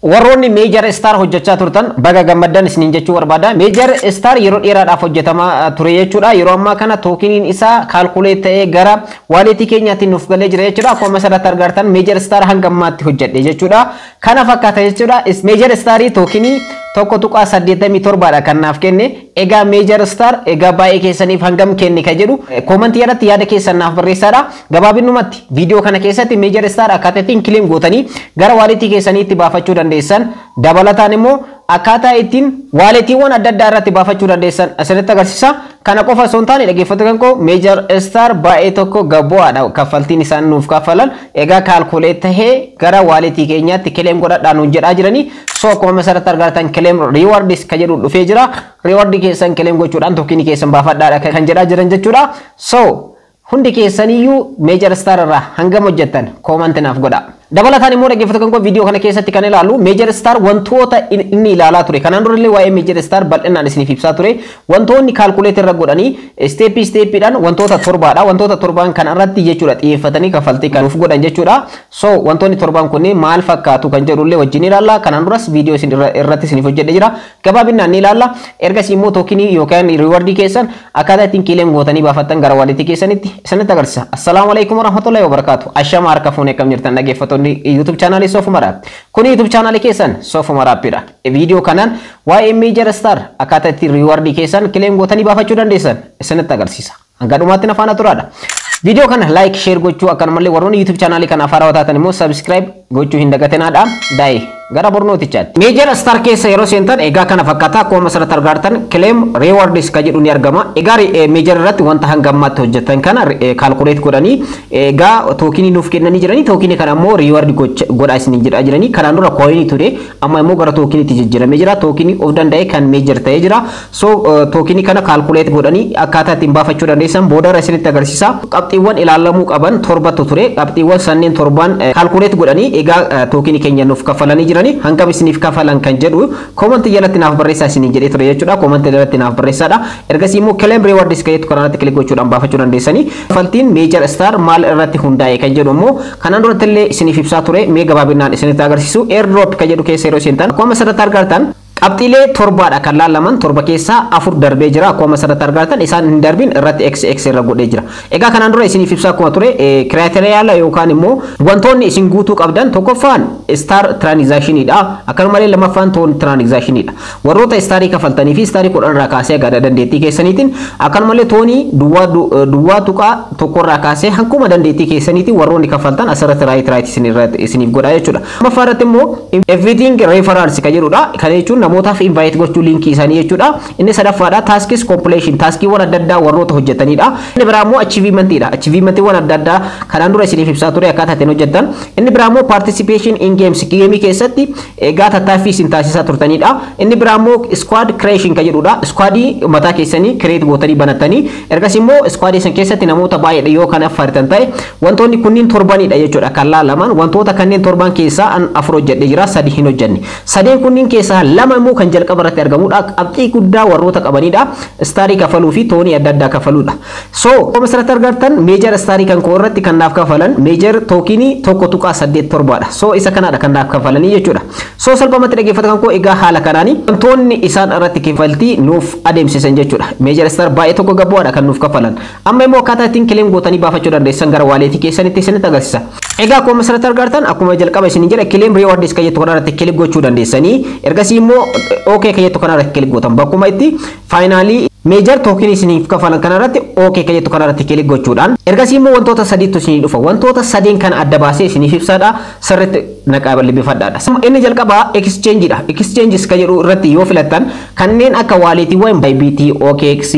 warroonni Major Star hojjechaa turtan baga gammaddan isiniin jechuu barbaada. Major Star yeroo dheeraadhaaf hojjetamaa ture jechuudha. Yeroo ammaa kana tookiniin isaa kaalkuleet ta'ee gara waaleetii keenyaatti nuuf galee jira jechuudha. Akkuma asirratti argartan Major Star hanga ammaatti hojjedhe jechuudha. Kana fakkaata jechuudha. Major Star tookinii tokko tuqaa 87 kan naaf kenne. Egaa Major Star egaa baay'ee keessaniif hangam kenne ka jedhu koomentii irratti yaada keessan naaf barreessaa. Gabaabinumatti viidiyoo kana keessatti Major Star akkaataa ittiin kileem gootanii gara waaleetii keessaniitti baafachuu dandeessan, dabalataan immoo akkaataa ittiin waaleetiiwwan adda addaa irratti baafachuu dandeessan asirratti agarsiisa. Kana qofa osoo hin taane dhaggeeffattoota koo Major Star baay'ee tokko gabbu'aadha kaffaltiin isaan nuuf kaffalan. Egaa kaalkuleet tahee gara waaleetii keenyaatti kileem godhadhaa nuun jedhaa jiranii. So akkuma asirratti argartan kileem riiwardis ka jedhu dhufee jira. Riiwardii keessan kileem gochuudhaan tookinii keessan baafadhaadha kan jedhaa jiran jechuudha. So hundi keessaniyyuu Major Star irraa hangam hojjettan koomentii naaf godhaa. Dabalataan immoo dhaggeeffattoota koo viidiyoo kana keessatti kan ilaalu Major Star wantoota inni ilaalaa ture. Kanaan durallee waa'ee Major Star bal'inaan isiniif ibsaa ture. Wantoonni kaalkuleet irra godhanii steepiidhaan wantoota torbaadha. Wantoota torbaan kan irratti jechuudha xiyyeeffatanii kaffaltii kan nuuf godhan jechuudha. So wantoonni torbaan kunniin maal fakkaatu kan jedhullee wajjin ilaalla. Kanaan duras viidiyoo isin irratti isiniif hojjedhe jira. Gabaabinaan ni ilaalla. Ergasii immoo tookinii yookaan riiwardii keessan akkaataa ittiin kileem gootanii baafattan gara waaleetii keessanitti isinitti agarsiisa. Assalaamu alaikum warahmatullahi wabarakatuh. Ashama harka fuunee kam jirtan dhaggeeffattoota YouTube channel Sofumara. Kuni YouTube channel keessan Sofumara pira. Video kanan waa'ee Major Star akkaataa itti reward keessan kileem gootanii baafachuu dandeessan isinitti agarsiisa. Hanga dhumaatti na faana turaadha. Video kana like share gochuu akkanumallee warroonni YouTube channel kana afaaraa taatan immoo subscribe gochuu hin dagatinaa. Daa'e gara barnootichaatti. Major Star keessa yeroo seentan egaa kana fakkaata akkuma asirratti argartan claim rewards ka jedhu ni argama. Egaa Major irratti wanta hanga ammaatti hojjetan kana calculate godhanii egaa tookinii nuuf kennanii jiranii tookinii kana immoo reward godhaa isin jedhaa jiranii kanaan dura coin ture amma immoo gara tookiniitti jijjiiramee jira. Tookinii of danda'e kan Major ta'ee jira. So tookinii kana calculate godhanii akkaataa ittiin baafachuu dandeessan booda irra isinitti agarsiisa. Qabxiiwwan ilaalamuu qaban torbatu ture. Qabxiiwwan sanneen torban calculate godhanii egaa tookinii keenya nuuf kaffalanii jira. Hangam isiniif kafalan kan jedhu comment jalatti naaf barreessaa isiniin jedhee ture jechuudha. Comment jalatti naaf barreessaadha. Ergasii immoo claim rewards ka jettu kanarratti click gochuudhaan baafachuu dandeessanii. Kaffaltiin Major Star maal irratti hundaa'e kan jedhu immoo kanaan duratti illee isiniif ibsaa ture. Mee gabaabinaan isinitti agarsiisu airdrop ka jedhu keessa yeroo seentan akkuma asirratti argartan qabxiilee torbaadha kan laalaman torba keessaa afur darbee jira. Akkuma asirratti argartan isaan hin darbin irratti XX irra godhee jira. Egaa kanaan dura isiniif ibsaa akkuma ture criteria yookaan immoo wantoonni isin guutuu qabdan tokkoffaan star transactionidha. Akkanumallee lammaffaan toon transactionidha. Warroota starii kafaltanii fi starii 10 irraa kaasee aga dandeettii keessaniitiin akkanumallee toonii duwwaa tuqaa tokko irraa kaasee hankuma dandeettii keessaniitiin warroonni kafaltan asirratti right isiniif godha jechuudha. Lammaffaa immoo everything reference ka jedhudha. Kana jechuun namootaaf invite gochuu linkii isaanii jechuudha. Inni sadaffaadha taskis completion taskiiwwan adda addaa warroota hojjetanidha. Inni biraa immoo achievementidha. Achievementwwan adda addaa kanaan dura isiniif ibsaa ture akkaataa ittiin hojjetan. Inni biraa immoo participation in games geemii keessatti egaa tattaaffii isin taasisaa turtanidha. Inni biraa immoo squad creation ka jedhudha. Squadii mataa keessanii create gootanii banattanii ergasii immoo squadii san keessatti namoota baay'eedha yoo kan affaritan ta'e wantoonni kunniin torbanidha jechuudha. Kan laalaman wantoota kanneen torban keessaa an afur hojjedhee jira sadii hin hojjenne. Sadeen kunniin keessaa lama immoo kan jalqaba irratti argamudha. Qabxii guddaa warroota qabanidha. Starii kafaluu fi toonii adda addaa kafaluudha. So akkuma asirratti argartan Major Starii kan koo irratti kan naaf kafalan Major tookinii 1.87dha. So isa kanaadha kan naaf kafalanii jechuudha. So salphumatti dhaggeeffata kan koo egaa haala kanaanii wantoonni isaan irratti kafaltii nuuf adeemsisan jechuudha. Major Star baay'ee tokko gabbu'aadha kan nuuf kafalan. Amma immoo akkaataa ittiin kileem gootanii baafachuu dandeessan gara waaleetii keessanitti isinitti agarsiisa. Egaa akkuma asirratti argartan akkuma jalqaba isin jedha kileem rewards ka jettu kanarratti kilik gochuu dandeessanii ergasii immoo okay ka jettu kanarratti kilik gootan bakkuma itti finally Major token isiniif kafalan kanarratti okay ka jettu kanarratti kilik gochuudhaan ergasii immoo wantoota sadiitu isinii dhufa. Wantoota sadeen kan adda baasee isiniif ibsaadha. Sirriitti naqaaballi bifadhaadha. Inni jalqabaa exchangeidha. Exchanges ka jedhu irratti yoo filattan kanneen akka waaleetiiwwan Bybit, OKX,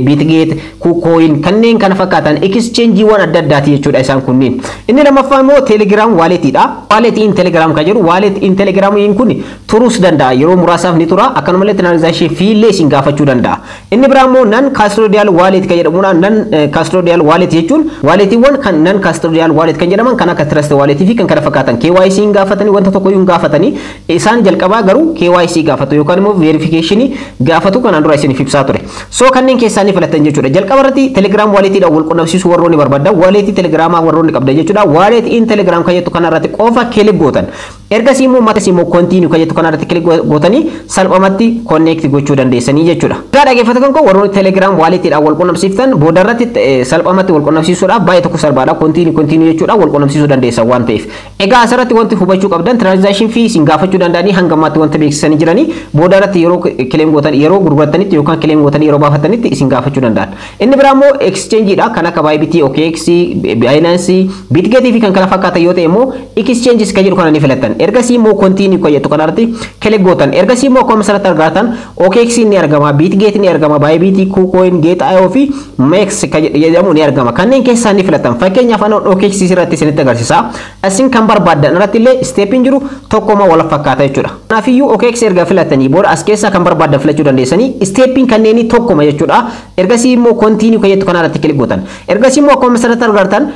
Bitgate, KuCoin kanneen kana fakkaatan exchangeewwan adda addaati jechuudha isaan kunniin. Inni lammaffaa immoo Telegram walletidha. Wallet in Telegram ka jedhu wallet in Telegram kun turuus danda'a yeroo muraasaaf ni tura. Akkanumallee transaction fee illee isin gaafachuu danda'a. Inni Inni biraa immoo non custodial wallet kan jedhamudha. Non custodial wallet jechuun walletiiwwan kan non custodial wallet kan jedhaman kan akka trust wallet fi kan kana fakkaatan KYC hin gaafatanii wanta tokko hin gaafatanii isaan jalqabaa garuu KYC gaafatu yookaan immoo verification gaafatu kan andura isin ibsaa ture. So kanneen keessaa ni filatan jechuudha. Jalqaba irratti Telegram walletidha wal qunnamsiisuu warroonni barbaadan wallet Telegramaa warroonni qabdan jechuudha. Wallet in Telegram kan jettu kana irratti qofa kilik gootan. Ergasii immoo matas immoo continue kan jettu kana irratti kilik gootanii salphamatti connect gochuu dandeessanii jechuudha. Dhaggeeffattoota kan warroonni Telegram walletidha wal qunnamsiiftan booda irratti salphamatti wal qunnamsiisuudhaaf baay'ee tokko salphaadha. Continue jechuudha wal qunnamsiisuu dandeessan waan ta'eef. Egaa asirratti wanti hubachuu qabdan transaction fee isin gaafachuu danda'anii hanga ammaatti wanta beeksisanii jiranii booda irratti yeroo claim gootan yeroo gurguratanitti yookaan claim gootan yeroo baafatanitti isin gaafachuu danda'an. Inni biraa immoo exchange dha kan akka Bybit, OKX, Binance, Bitget fi kan kana fakkaatan yoo ta'e immoo exchanges kan jedhu kana ni filattan. Ergasii immoo continue kan jettu kanarratti click gootan. Ergasii immoo akkuma asirratti argatan OKX ni argama, Bitget ni argama, Bybit, KuCoin, Gate.io fi Mex kan jedhamu ni argama. Kanneen keessaa ni filattan. Fakkeenyaaf ana OKX irratti isinitti agarsiisa. Isin kan barbaadan irratti illee stepin jiru tokkoma wal fakkaata jechuudha. Kanaafiyyuu OKX erga filatanii booda as keessaa kan barbaadan filachuu dandeessanii stepin kanneen tokkoma jechuudha. Ergasii immoo continue kan jettu kanarratti click gootan. Ergasii immoo akkuma asirratti argatan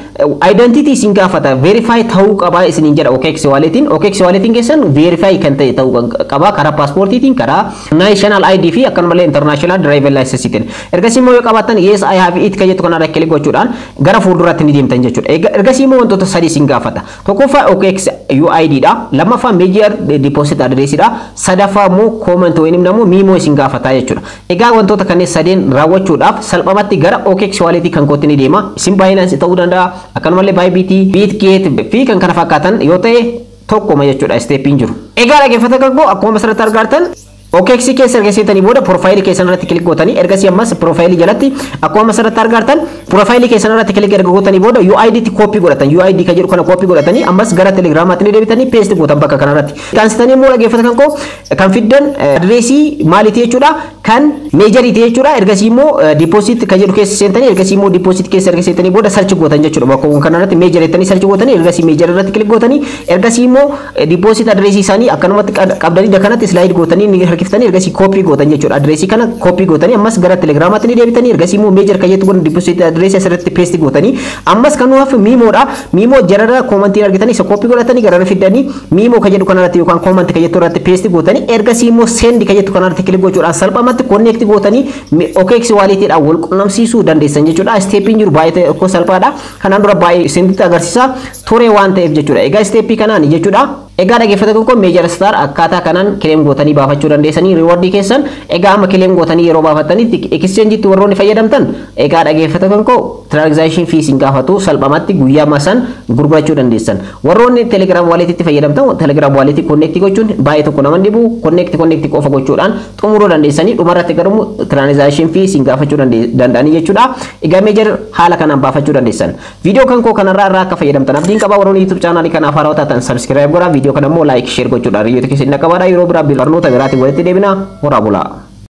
identity isin gaafata verify ta'uu qaba isiniin jedha OKX walletiin. OKX walletiin keessan verify kan ta'e ta'uu qaba karaa paaspoortiitiin karaa national ID fi akkanumallee international driver licenseetiin. Ergasii immoo yoo qabaatan yes I have it kan jettu kanarratti click gochuudhaan gara fuulduraatti ni deemtan jechuudha. Ergasii immoo wantoota sadii isin gaafata. Tokkoffaa OKX UID dha, lammaffaa major deposit address dha, sadaffaa immoo comment waynim namoo mimo isin gaafata jechuudha. Egaa wantoota kanneen sadeen raawwachuudhaaf salphamatti gara OKX walletii kan kootti ni deema. Isin Binance ta'uu danda'a, akkanumallee Bybit, Bitget fi kan kana fakkaatan yoo ta'e tokkoma jechuudha stepin jiru. Egaa dhaggeeffattoota koo akkuma asirratti argartan OKX keessa erga seetanii booda profile keessan irratti kilik gootanii ergasii ammas profile jalatti akkuma asirratti argartan profile keessan irratti kilik erga gootanii booda UID ti copy godhatan UID kan jedhu kana copy godhatanii ammas gara Telegramaatti ni deebitanii paste gootan bakka kanarratti. Kansitanii immoo dhaggeeffattoota koo kan fiddan adreesii maaliiti jechuudha kan majority jechuudha. Ergasii immoo deposit kan jedhu keessa seentanii ergasii immoo deposit keessa erga seetanii booda search gootan jechuudha. Bakka kanarratti major jettanii search gootanii ergasii major irratti kilik gootanii ergasii immoo deposit adreesii isaanii akkanumatti qabdanii dakanatti slide gootanii kiftanii ergasii copy gootan jechuudha. Adreesii kana copy gootanii ammas gara Telegramaatti ni deebitanii ergasii immoo major kan jettu kun deposit adreesii asirratti paste gootanii ammas kan nuuf mimoodha. Mimo jarara commentii argitanii isa copy godhatanii gara fidanii mimo kan jedhu kanarratti yookaan comment kan jettu irratti paste gootanii ergasii immoo send kan jettu kanarratti click gochuudhaan salphamatti connect gootanii OKX walletidhaan wal qunnamsiisuu dandeessan jechuudha. Stepin jiru baay'ee tokko salphaadha. Kanaan dura baay'ee isinitti agarsiisa ture waan ta'eef jechuudha. Egaa stepii kanaan jechuudha. Egaa dhaggeeffattoota koo major star akkaataa kanaan claim gootanii baafachuu dandeessanii reward keessan. Egaa amma claim gootanii yeroo baafatanitti exchange itti warroonni fayyadamtan egaa dhaggeeffattoota koo transaction fees hin gaafatu salphamatti guyyaa masan gurgurachuu dandeessan. Warroonni Telegram wallet itti fayyadamtan Telegram wallet connect gochuun baay'ee tokko nama dhibu connect qofa gochuudhaan xumuruu dandeessanii dhumarratti garuu transaction fees hin gaafachuu danda'anii jechuudha. Egaa major haala kanaan baafachuu dandeessan. Video kan koo kanarraa akka fayyadamtan abdiin qaba. Warroonni YouTube channel kanaaf haaraa taatan subscribe godhaa. Video kana immoo like share gochuudhaan hiriyoota keessan akka baadhaa yeroo biraa barnoota biraatiin walitti deebina. Horaa bulaa.